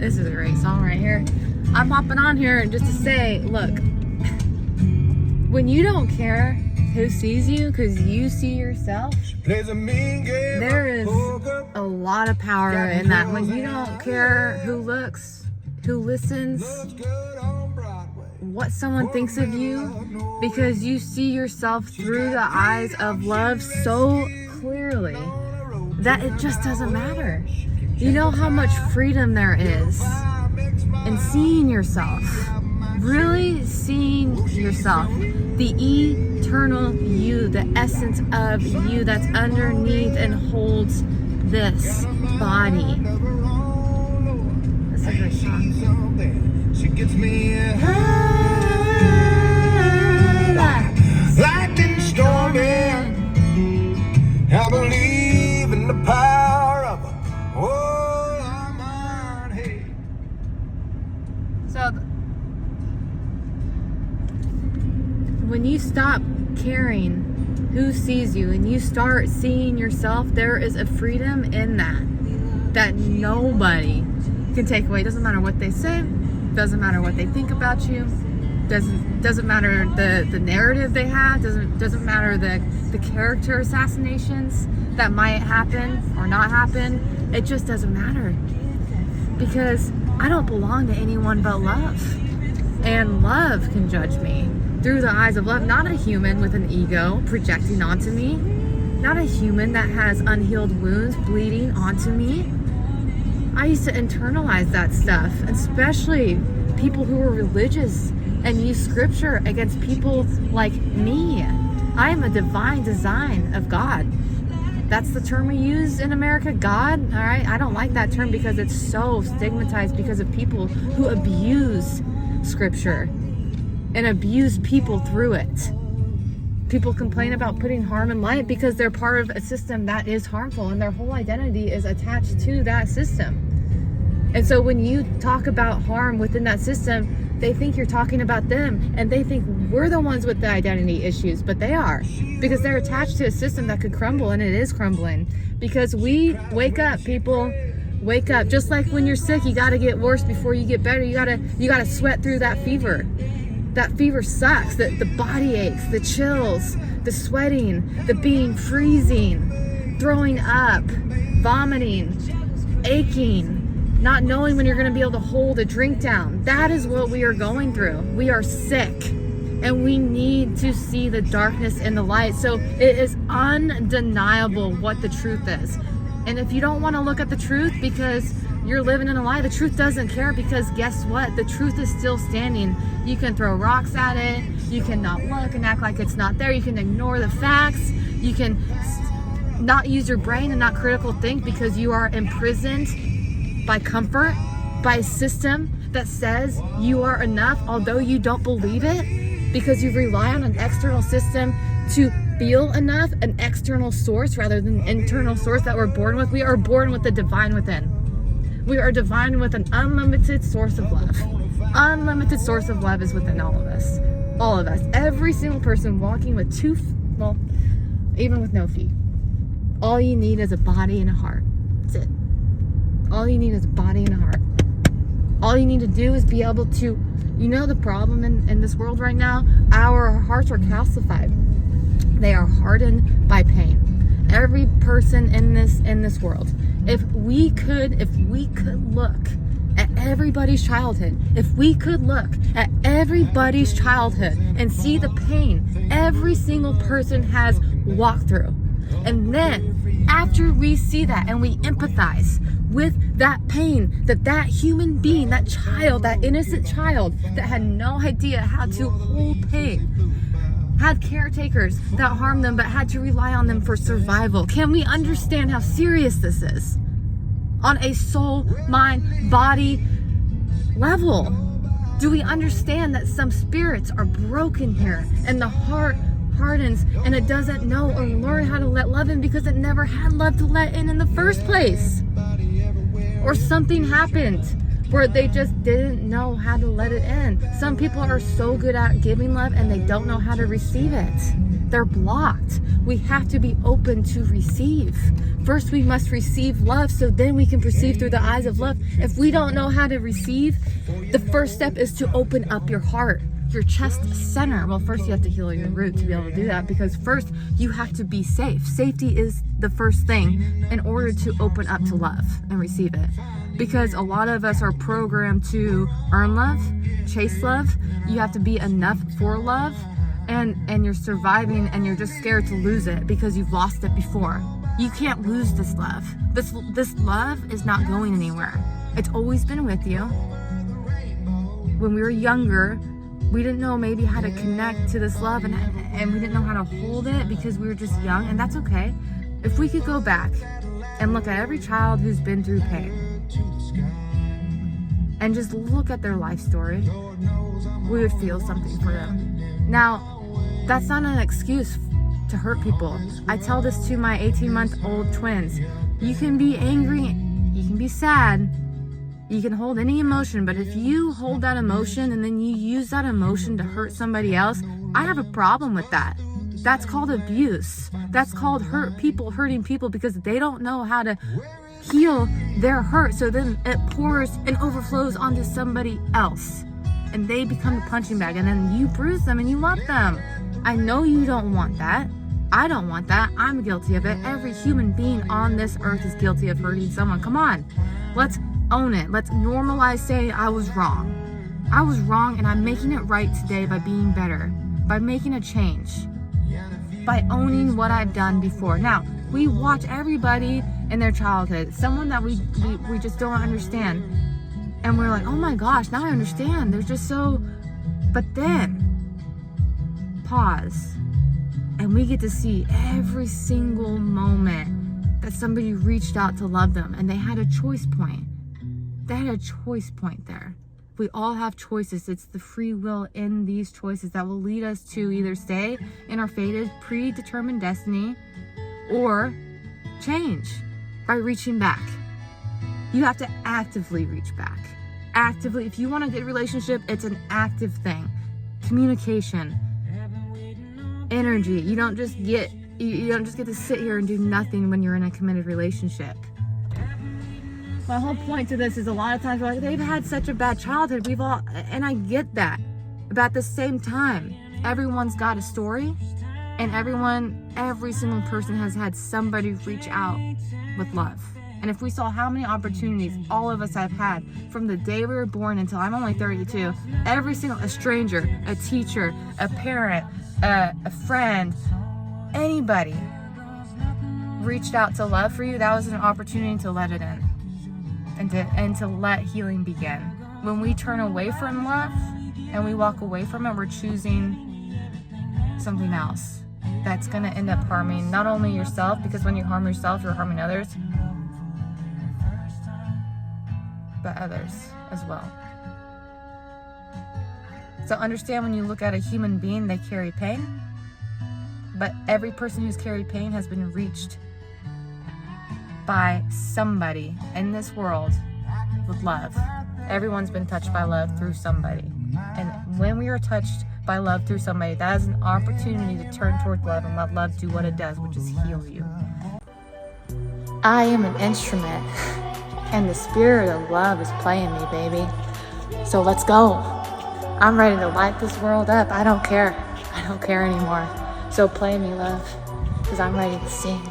This is a great song right here. I'm hopping on here just to say, look, when you don't care who sees you because you see yourself, there is a lot of power in that. When you don't care who looks, who listens, what someone thinks of you, because you see yourself through the eyes of love so clearly that it just doesn't matter. You know how much freedom there is in seeing yourself, really seeing yourself, the eternal you, the essence of you that's underneath and holds this body. That's a great song. She gets me lightning storming. I believe in the power of a mind. Hey. So when you stop caring who sees you and you start seeing yourself, there is a freedom in that nobody can take away. It doesn't matter what they say, doesn't matter what they think about you, doesn't matter the narrative they have, doesn't matter the character assassinations that might happen or not happen. It just doesn't matter, because I don't belong to anyone but love, and love can judge me through the eyes of love, not a human with an ego projecting onto me, not a human that has unhealed wounds bleeding onto me. I used to internalize that stuff, especially people who were religious and use scripture against people like me. I am a divine design of God. That's the term we use in America, God. All right, I don't like that term because it's so stigmatized because of people who abuse scripture and abuse people through it. People complain about putting harm in light because they're part of a system that is harmful, and their whole identity is attached to that system. And so when you talk about harm within that system, they think you're talking about them, and they think we're the ones with the identity issues, but they are, because they're attached to a system that could crumble, and it is crumbling. Because we wake up, people wake up. Just like when you're sick, you got to get worse before you get better. You gotta sweat through that fever. That fever sucks. The body aches, the chills, the sweating, the being freezing, throwing up, vomiting, aching, not knowing when you're going to be able to hold a drink down. That is what we are going through. We are sick, and we need to see the darkness in the light. So it is undeniable what the truth is. And if you don't want to look at the truth because you're living in a lie, the truth doesn't care, because guess what? The truth is still standing. You can throw rocks at it. You can not look and act like it's not there. You can ignore the facts. You can not use your brain and not critical think because you are imprisoned by comfort, by a system that says you are enough, although you don't believe it, because you rely on an external system to feel enough, an external source rather than an internal source that we're born with. We are born with the divine within. We are divine with an unlimited source of love. Unlimited source of love is within all of us. All of us. Every single person walking with even with no feet. All you need is a body and a heart. That's it. All you need is a body and a heart. All you need to do is be able to, the problem in this world right now, our hearts are calcified. They are hardened by pain. Every person in this world. If we could look at everybody's childhood, if we could look at everybody's childhood and see the pain every single person has walked through, and then after we see that and we empathize with that pain that human being, that child, that innocent child that had no idea how to hold pain, had caretakers that harmed them but had to rely on them for survival. Can we understand how serious this is on a soul, mind, body level? Do we understand that some spirits are broken here and the heart hardens and it doesn't know or learn how to let love in because it never had love to let in the first place? Or something happened where they just didn't know how to let it in. Some people are so good at giving love and they don't know how to receive it. They're blocked. We have to be open to receive. First, we must receive love, so then we can perceive through the eyes of love. If we don't know how to receive, the first step is to open up your heart, your chest center. Well, first you have to heal your root to be able to do that, because first you have to be safe. Safety is the first thing in order to open up to love and receive it. Because a lot of us are programmed to earn love, chase love. You have to be enough for love, and you're surviving, and you're just scared to lose it because you've lost it before. You can't lose this love. This love is not going anywhere. It's always been with you. When we were younger, we didn't know maybe how to connect to this love, and we didn't know how to hold it because we were just young, and that's okay. If we could go back and look at every child who's been through pain and just look at their life story, we would feel something for them. Now, that's not an excuse to hurt people. I tell this to my 18-month-old twins. You can be angry, you can be sad, you can hold any emotion, but if you hold that emotion and then you use that emotion to hurt somebody else, I have a problem with that. That's called abuse. That's called hurting people because they don't know how to heal their hurt. So then it pours and overflows onto somebody else, and they become the punching bag, and then you bruise them and you love them. I know you don't want that. I don't want that. I'm guilty of it. Every human being on this earth is guilty of hurting someone. Come on. Let's own it. Let's normalize saying I was wrong. I was wrong, and I'm making it right today by being better, by making a change, by owning what I've done before. Now, we watch everybody in their childhood, someone that we just don't understand. And we're like, oh my gosh, now I understand. They're just so, but then pause, and we get to see every single moment that somebody reached out to love them, and they had a choice point. They had a choice point there. We all have choices. It's the free will in these choices that will lead us to either stay in our fated, predetermined destiny or change by reaching back. You have to actively reach back. Actively, if you want a good relationship, it's an active thing. Communication, energy. You don't just get to sit here and do nothing when you're in a committed relationship. My whole point to this is a lot of times we're like, they've had such a bad childhood. And I get that. But at the same time, everyone's got a story, and every single person has had somebody reach out with love. And if we saw how many opportunities all of us have had from the day we were born until I'm only 32, a stranger, a teacher, a parent, a friend, anybody reached out to love for you, that was an opportunity to let it in and to let healing begin. When we turn away from love and we walk away from it, we're choosing something else that's going to end up harming not only yourself, because when you harm yourself, you're harming others, but others as well. So understand, when you look at a human being, they carry pain, but every person who's carried pain has been reached by somebody in this world with love. Everyone's been touched by love through somebody. And when we are touched by love through somebody, that is an opportunity to turn toward love and let love do what it does, which is heal you. I am an instrument, and the spirit of love is playing me, baby. So let's go. I'm ready to light this world up. I don't care. I don't care anymore. So play me, love, because I'm ready to sing.